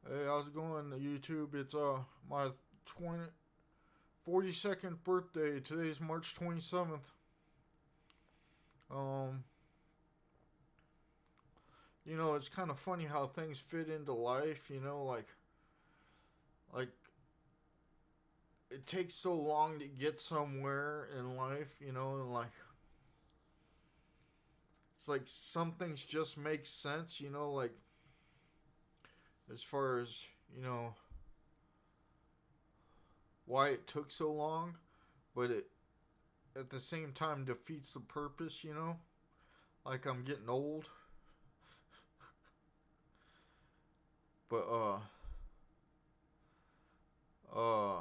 Hey, how's it going, YouTube? It's my 42nd birthday. Today's March 27th. Um, it's kind of funny how things fit into life. Like it takes so long to get somewhere in life. And like it's like some things just make sense. Like as far as why it took so long, but it at the same time defeats the purpose. Like I'm getting old, but uh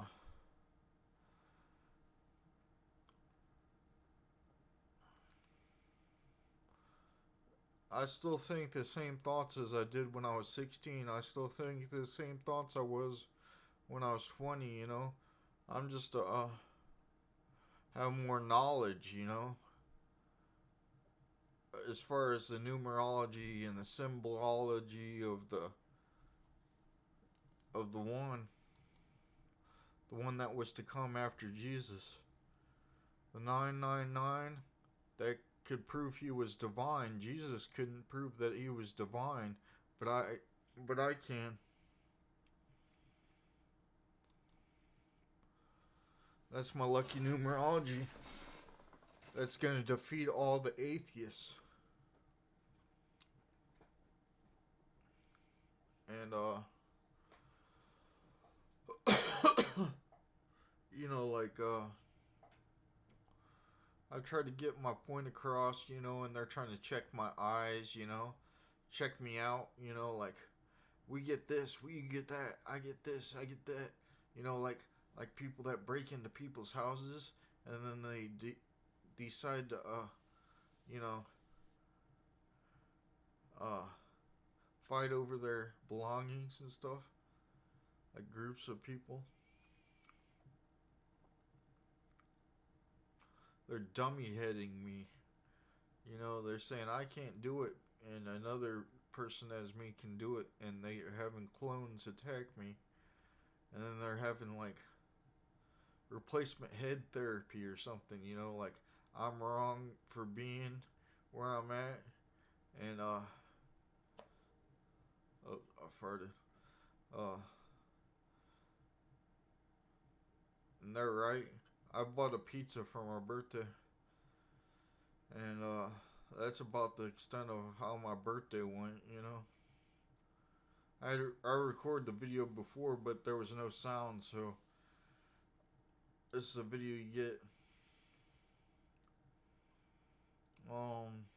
I still think the same thoughts as I did when I was 16. I still think the same thoughts I was when I was 20. I'm just have more knowledge. As far as the numerology and the symbology of the one that was to come after Jesus. The 999 that could prove he was divine. Jesus couldn't prove that he was divine, but I can. That's my lucky numerology. That's going to defeat all the atheists. And like I tried to get my point across, and they're trying to check my eyes, check me out, like we get this, we get that, I get this, I get that, like people that break into people's houses and then they decide to you know uh fight over their belongings and stuff, like groups of people. They're dummy heading me. They're saying I can't do it, and another person as me can do it, and they are having clones attack me, and then they're having like replacement head therapy or something. Like I'm wrong for being where I'm at, and oh, I farted. Uh, and they're right. I bought a pizza for my birthday, and that's about the extent of how my birthday went. I recorded the video before, but there was no sound, so this is the video you get. Um,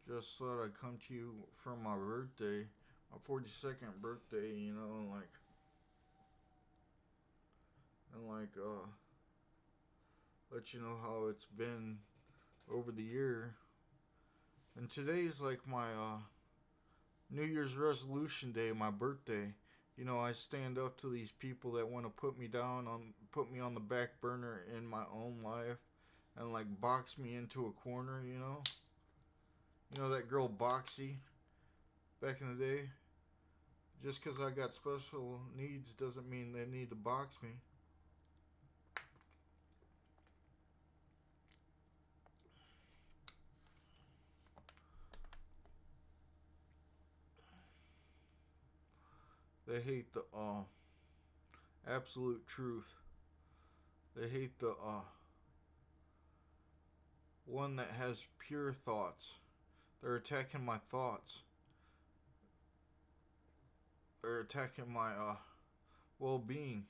just thought I'd come to you for my birthday, my 42nd birthday. And let you know how it's been over the year. And today's like my New Year's resolution day, my birthday. I stand up to these people that want to put me on the back burner in my own life, and like box me into a corner. That girl Boxy back in the day. Just because I got special needs doesn't mean they need to box me. They hate the absolute truth. They hate the one that has pure thoughts. They're attacking my thoughts. They're attacking my well-being.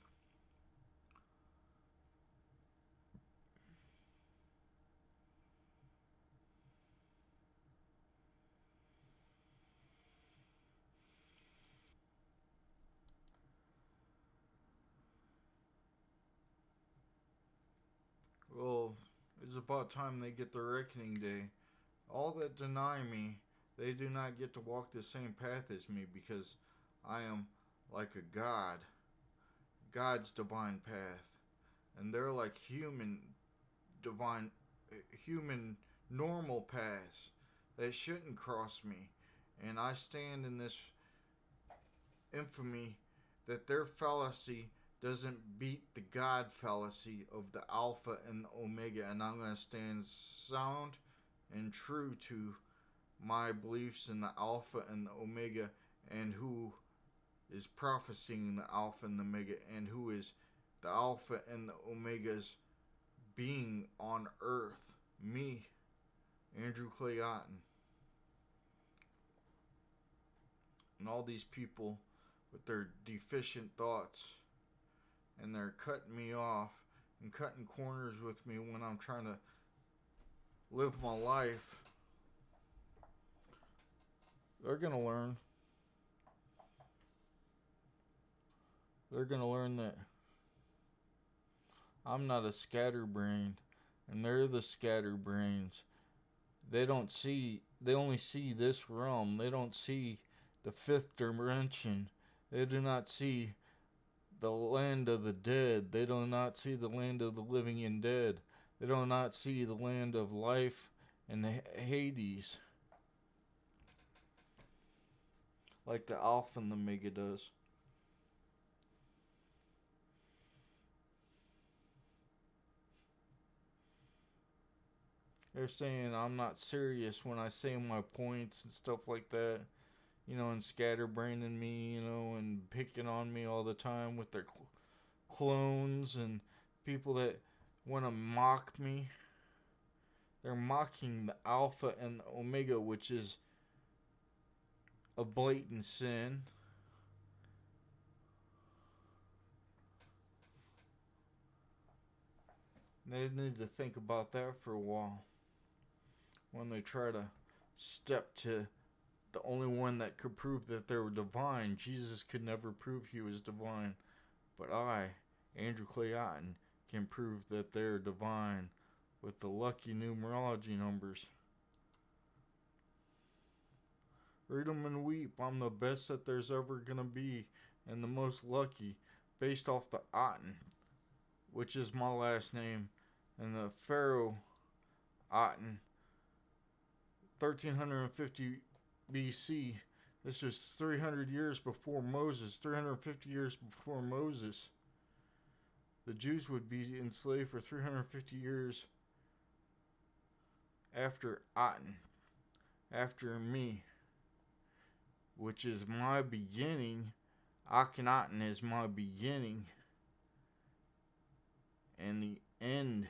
Well, it's about time they get their reckoning day. All that deny me, they do not get to walk the same path as me, because I am like a god, God's divine path, and they're like divine, human normal paths that shouldn't cross me. And I stand in this infamy that their fallacy doesn't beat the God fallacy of the Alpha and the Omega. And I'm going to stand sound and true to my beliefs in the Alpha and the Omega, and who is prophesying the Alpha and the Omega, and who is the Alpha and the Omega's being on earth. Me, Andrew Clay Otten. And all these people with their deficient thoughts, and they're cutting me off and cutting corners with me when I'm trying to live my life. They're going to learn. They're going to learn that I'm not a scatterbrain, and they're the scatterbrains. They only see this realm. They don't see the fifth dimension. They do not see the land of the dead. They do not see the land of the living and dead. They do not see the land of life and Hades, like the Alpha and the Omega does. They're saying I'm not serious when I say my points and stuff like that, and scatterbraining me, and picking on me all the time with their clones and people that want to mock me. They're mocking the Alpha and the Omega, which is a blatant sin. They need to think about that for a while when they try to step to the only one that could prove that they were divine. Jesus could never prove he was divine, but I, Andrew Clay Otten, can prove that they're divine with the lucky numerology numbers. Read them and weep. I'm the best that there's ever gonna be, and the most lucky, based off the Otten, which is my last name, and the Pharaoh Otten, 1350 BC. This was 300 years before Moses, 350 years before Moses. The Jews would be enslaved for 350 years after Otten, after me, which is my beginning. Akhenaten is my beginning, and the end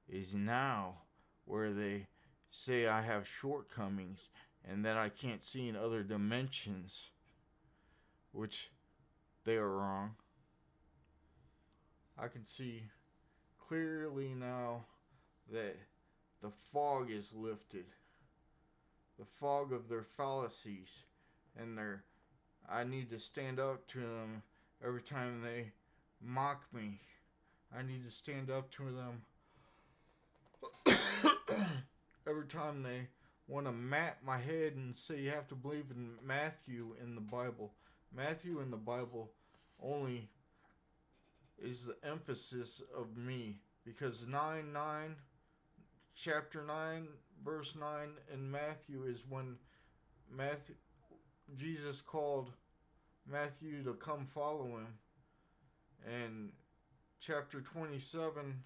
is now, where they say I have shortcomings and that I can't see in other dimensions, which they are wrong. I can see clearly now that the fog is lifted, the fog of their fallacies, and I need to stand up to them every time they mock me. I need to stand up to them every time they want to mat my head and say you have to believe in Matthew in the Bible. Matthew in the Bible only is the emphasis of me, because chapter 9, verse 9 in Matthew is when Jesus called Matthew to come follow him. And chapter 27,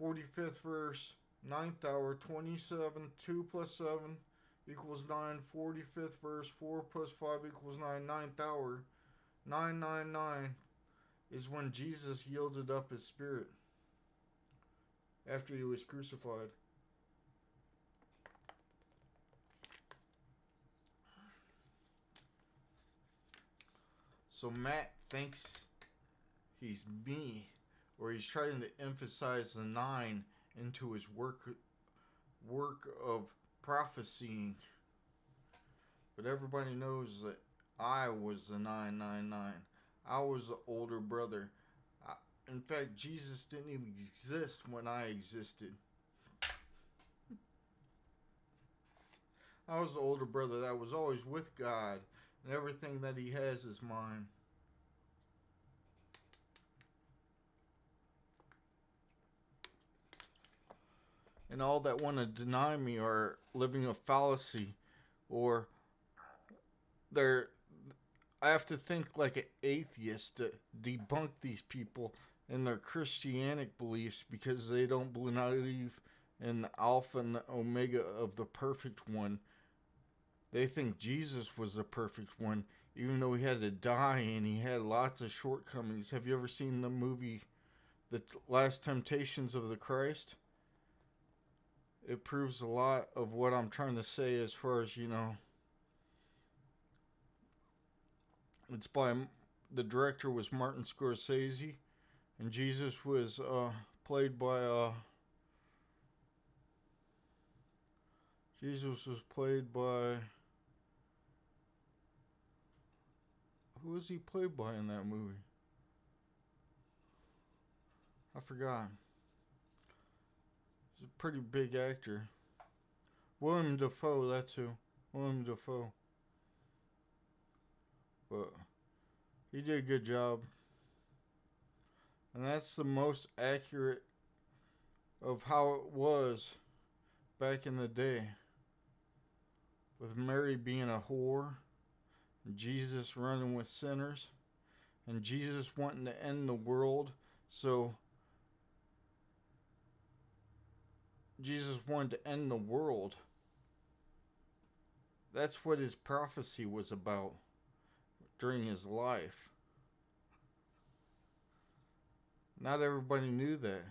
45th verse, 9th hour, 27, 2 plus 7 equals 9, 45th verse, 4 plus 5 equals 9, 9th hour, 999 is when Jesus yielded up his spirit after he was crucified. So Matt thinks he's me, or he's trying to emphasize the 9 into his work of prophesying. But everybody knows that I was the 999. I was the older brother. In fact, Jesus didn't even exist when I existed. I was the older brother that was always with God, and everything that he has is mine. and all that want to deny me are living a fallacy, or they're. I have to think like an atheist to debunk these people and their Christianic beliefs because they don't believe in the Alpha and the Omega of the perfect one. They think Jesus was the perfect one, even though he had to die and he had lots of shortcomings. Have you ever seen the movie The Last Temptations of the Christ? It proves a lot of what I'm trying to say as far as, it's by, the director was Martin Scorsese, and Jesus was played by, Jesus was played by, who was he played by in that movie? I forgot. He's a pretty big actor. William Dafoe, that's who. William Dafoe. But he did a good job. And that's the most accurate of how it was back in the day. With Mary being a whore, and Jesus running with sinners, and Jesus wanting to end the world. So Jesus wanted to end the world. That's what his prophecy was about during his life. Not everybody knew that.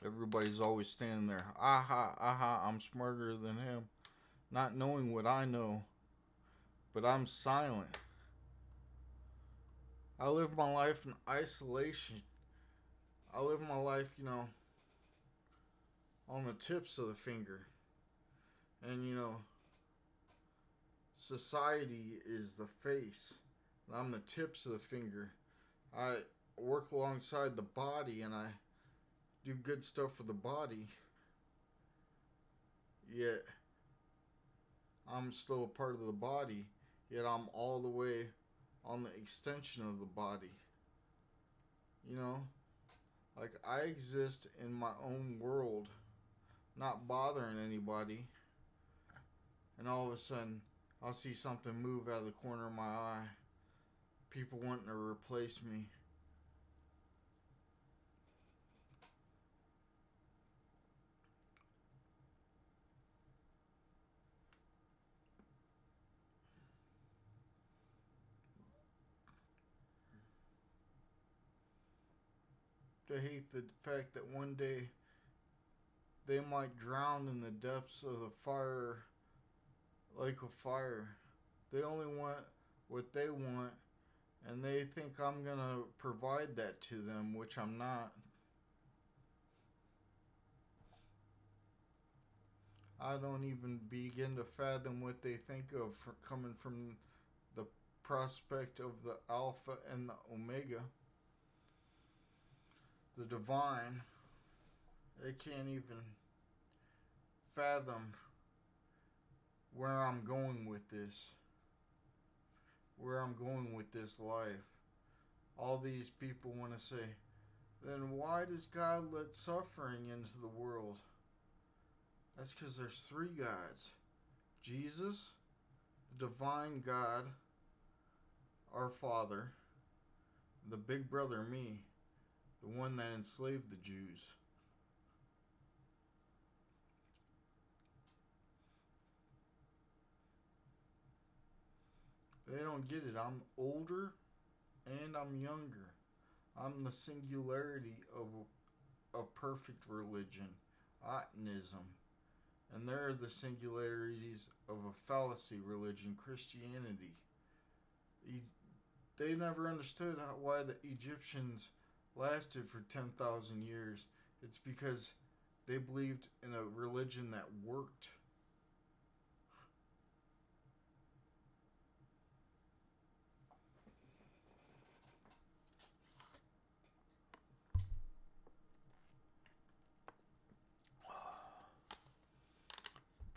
Everybody's always standing there, aha, aha, I'm smarter than him, not knowing what I know, but I'm silent. I live my life in isolation. I live my life, on the tips of the finger. And, society is the face, and I'm the tips of the finger. I work alongside the body, and I do good stuff for the body. Yet, I'm still a part of the body. Yet, I'm all the way on the extension of the body. Like I exist in my own world, not bothering anybody. And all of a sudden, I'll see something move out of the corner of my eye. People wanting to replace me. They hate the fact that one day they might drown in the depths of the fire, lake of fire. They only want what they want, and they think I'm going to provide that to them, which I'm not. I don't even begin to fathom what they think of for coming from the prospect of the Alpha and the Omega. The divine. They can't even fathom where I'm going with this. Where I'm going with this life. All these people want to say, then why does God let suffering into the world? That's because there's three gods. Jesus, the divine God, our Father, the big brother, me, the one that enslaved the Jews. They don't get it. I'm older and I'm younger. I'm the singularity of a perfect religion, Otanism. And they're the singularities of a fallacy religion, Christianity. They never understood why the Egyptians lasted for 10,000 years. It's because they believed in a religion that worked.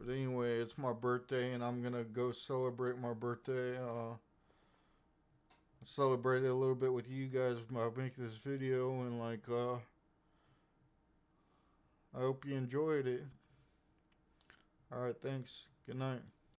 But anyway, it's my birthday, and I'm gonna go celebrate my birthday. Celebrate it a little bit with you guys by making this video, and I hope you enjoyed it. Alright, thanks. Good night.